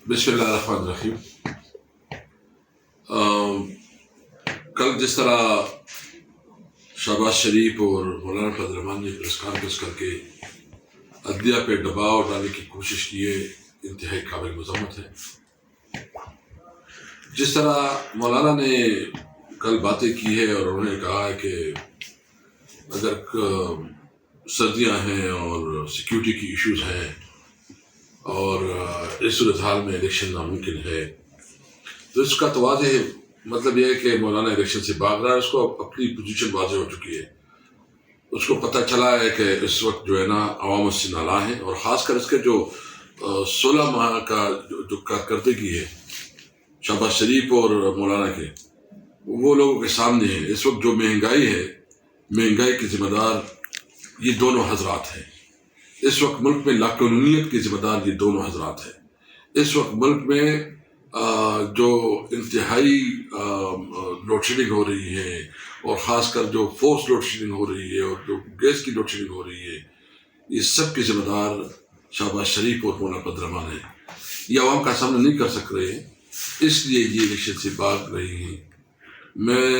بسم اللہ الرحمن الرحیم۔ کل جس طرح شہباز شریف اور مولانا فضل الرحمان نے پریس کانفرنس کر کے عدلیہ پہ دباؤ ڈالنے کی کوشش کی ہے، انتہائی قابل مذمت ہے۔ جس طرح مولانا نے کل باتیں کی ہے اور انہوں نے کہا ہے کہ اگر سردیاں ہیں اور سیکیورٹی کی ایشوز ہیں اور اس صورتحال میں الیکشن ناممکن ہے، تو اس کا تو واضح مطلب یہ ہے کہ مولانا الیکشن سے بھاگ رہا ہے۔ اس کو اپنی پوزیشن واضح ہو چکی ہے، اس کو پتہ چلا ہے کہ اس وقت جو ہے نا عوام اس سے ناراض ہیں، اور خاص کر اس کے جو 16 ماہ کا جو کارکردگی ہے شہباز شریف اور مولانا کے، وہ لوگوں کے سامنے ہے۔ اس وقت جو مہنگائی ہے، مہنگائی کے ذمہ دار یہ دونوں حضرات ہیں۔ اس وقت ملک میں لاقانونیت کے ذمہ دار یہ دونوں حضرات ہیں۔ اس وقت ملک میں جو انتہائی لوڈ شیڈنگ ہو رہی ہے، اور خاص کر جو فورس لوڈ شیڈنگ ہو رہی ہے اور جو گیس کی لوڈ شیڈنگ ہو رہی ہے، یہ سب کے ذمہ دار شہباز شریف اور مولانا فضل الرحمان ہیں۔ یہ عوام کا سامنا نہیں کر سک رہے ہیں، اس لیے یہ الیکشن سے بھاگ رہی ہیں۔ میں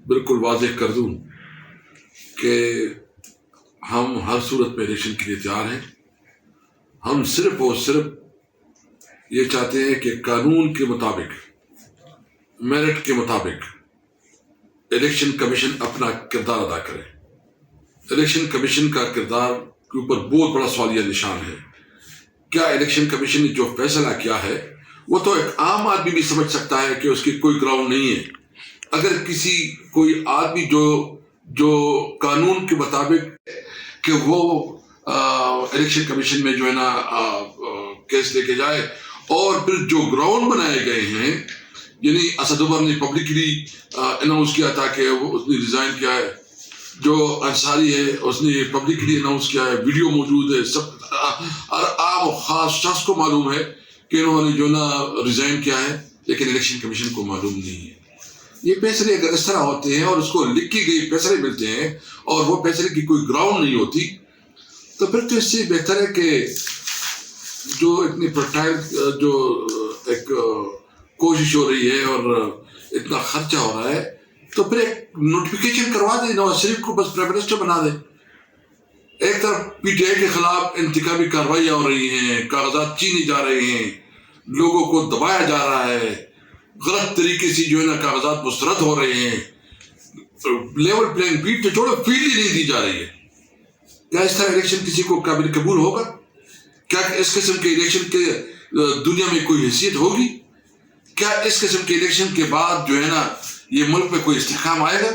بالکل واضح کر دوں کہ ہم ہر صورت میں الیکشن کے لیے تیار ہیں۔ ہم صرف اور صرف یہ چاہتے ہیں کہ قانون کے مطابق، میرٹ کے مطابق الیکشن کمیشن اپنا کردار ادا کرے۔ الیکشن کمیشن کا کردار کے اوپر بہت بڑا سوالیہ نشان ہے۔ کیا الیکشن کمیشن نے جو فیصلہ کیا ہے وہ تو ایک عام آدمی بھی سمجھ سکتا ہے کہ اس کی کوئی گراؤنڈ نہیں ہے۔ اگر کوئی آدمی جو قانون کے مطابق کہ وہ الیکشن کمیشن میں جو ہے نا کیس لے کے جائے، اور پھر جو گراؤنڈ بنائے گئے ہیں، یعنی اسد عمر نے پبلکلی اناؤنس کیا تھا کہ اس نے ریزائن کیا ہے، جو انصاری ہے اس نے پبلکلی اناؤنس کیا ہے، ویڈیو موجود ہے، سب عام خاص شخص کو معلوم ہے کہ انہوں نے جو نا ریزائن کیا ہے، لیکن الیکشن کمیشن کو معلوم نہیں ہے۔ یہ فیصلے اگر اس طرح ہوتے ہیں اور اس کو لکھی گئی فیصلے ملتے ہیں اور وہ فیصلے کی کوئی گراؤنڈ نہیں ہوتی، تو پھر تو اس سے بہتر ہے کہ جو اتنی پرٹائل جو ایک کوشش ہو رہی ہے اور اتنا خرچہ ہو رہا ہے، تو پھر ایک نوٹیفیکیشن کروا دے، نواز شریف کو بس پرائم منسٹر بنا دے۔ ایک طرف پی ٹی آئی کے خلاف انتخابی کارروائیاں ہو رہی ہیں، کاغذات چھینے جا رہے ہیں، لوگوں کو دبایا جا رہا ہے، غلط طریقے سے جو ہے نا کاغذات مسترد ہو رہے ہیں، لیول پلینگ فیلڈ تو چھوڑو، فیلڈ ہی نہیں دی جا رہی ہے۔ کیا اس طرح الیکشن کسی کو قابل قبول ہوگا؟ کیا اس قسم کے الیکشن کے دنیا میں کوئی حیثیت ہوگی؟ کیا اس قسم کے الیکشن کے بعد جو ہے نا یہ ملک میں کوئی استحکام آئے گا؟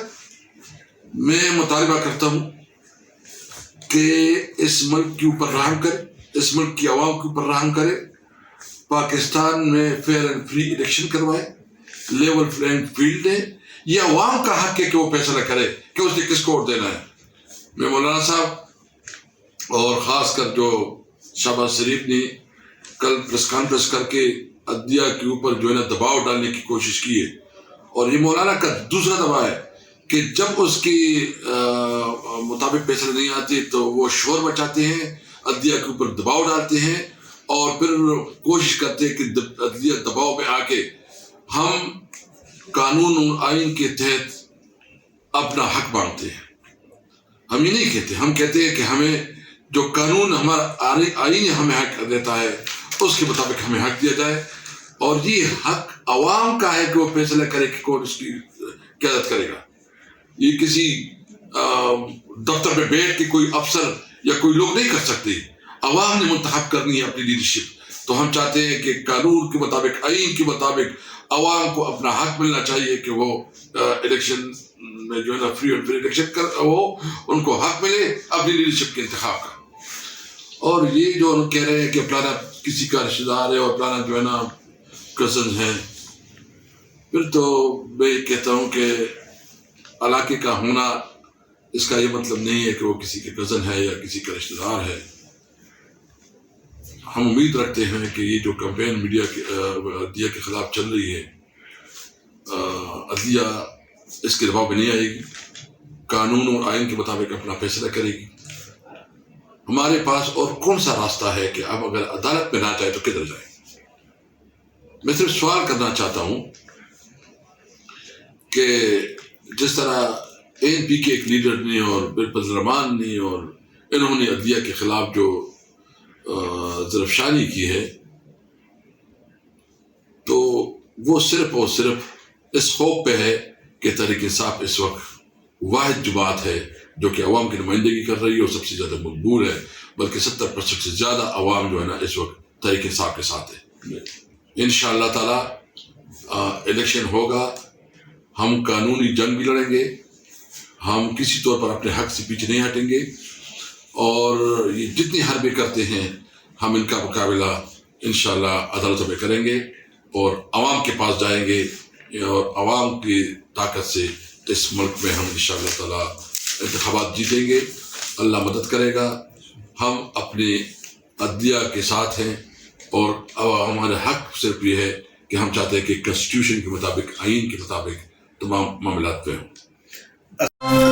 میں مطالبہ کرتا ہوں کہ اس ملک کے اوپر رحم کرے، اس ملک کی عوام کے اوپر رحم کرے، پاکستان میں فیئر اینڈ فری الیکشن کروائے، لیول پلینگ فیلڈ ہے۔ یہ عوام کا حق ہے کہ وہ فیصلہ کرے کہ اس نے کس کو ووٹ دینا ہے۔ میں مولانا صاحب اور خاص کر جو شہباز شریف نے کل پریس کانفرنس کر کے عدلیہ کے اوپر جو ہے نا دباؤ ڈالنے کی کوشش کی ہے، اور یہ مولانا کا دوسرا دباؤ ہے کہ جب اس کے مطابق فیصلے نہیں آتے تو وہ شور مچاتے ہیں، عدلیہ کے اوپر دباؤ ڈالتے ہیں، اور پھر کوشش کرتے ہیں کہ عدلیہ دباؤ میں آ کے ہم قانون اور آئین کے تحت اپنا حق مانگتے ہیں۔ ہم یہ نہیں کہتے، ہم کہتے ہیں کہ ہمیں جو قانون ہمارا آئین ہمیں حق دیتا ہے اس کے مطابق ہمیں حق دیا جائے، اور یہ حق عوام کا ہے کہ وہ فیصلہ کرے کہ کون اس کی قیادت کرے گا۔ یہ کسی دفتر میں بیٹھ کے کوئی افسر یا کوئی لوگ نہیں کر سکتے، عوام نے منتخب کرنی ہے اپنی لیڈرشپ۔ تو ہم چاہتے ہیں کہ قانون کے مطابق، آئین کے مطابق عوام کو اپنا حق ملنا چاہیے کہ وہ الیکشن میں جو ہے نا فری اینڈ فیئر الیکشن وہ ان کو حق ملے اپنی لیڈرشپ کے انتخاب کا۔ اور یہ جو کہہ رہے ہیں کہ فلانا کسی کا رشتہ دار ہے اور فلانا جو ہے نا کزن ہے، پھر تو میں کہتا ہوں کہ علاقے کا ہونا اس کا یہ مطلب نہیں ہے کہ وہ کسی کے کزن ہے یا کسی کا رشتہ دار ہے۔ ہم امید رکھتے ہیں کہ یہ جو کمپین میڈیا کے عدلیہ کے خلاف چل رہی ہے، عدلیہ اس کے دباؤ میں نہیں آئے گی، قانون اور آئین کے مطابق اپنا فیصلہ کرے گی۔ ہمارے پاس اور کون سا راستہ ہے کہ اب اگر عدالت میں نہ جائے تو کدھر جائے؟ میں صرف سوال کرنا چاہتا ہوں کہ جس طرح ANP کے ایک لیڈر نے اور برپز رحمان نے اور انہوں نے عدلیہ کے خلاف جو زرفشانی کی ہے، تو وہ صرف اور صرف اس خوف پہ ہے کہ تحریک انصاف اس وقت واحد جماعت ہے جو کہ عوام کی نمائندگی کر رہی ہے اور سب سے زیادہ مقبول ہے، بلکہ 70% سے زیادہ عوام جو ہے نا اس وقت تحریک انصاف کے ساتھ ہے۔ انشاءاللہ تعالی الیکشن ہوگا، ہم قانونی جنگ بھی لڑیں گے، ہم کسی طور پر اپنے حق سے پیچھے نہیں ہٹیں گے، اور یہ جتنی حربیں کرتے ہیں ہم ان کا مقابلہ انشاءاللہ عدالتوں میں کریں گے اور عوام کے پاس جائیں گے، اور عوام کی طاقت سے اس ملک میں ہم انشاءاللہ تعالی انتخابات جیتیں گے۔ اللہ مدد کرے گا، ہم اپنے عدلیہ کے ساتھ ہیں، اور ہمارے حق صرف یہ ہے کہ ہم چاہتے ہیں کہ کنسٹیٹیوشن کے مطابق، آئین کے مطابق تمام معاملات پہ ہوں۔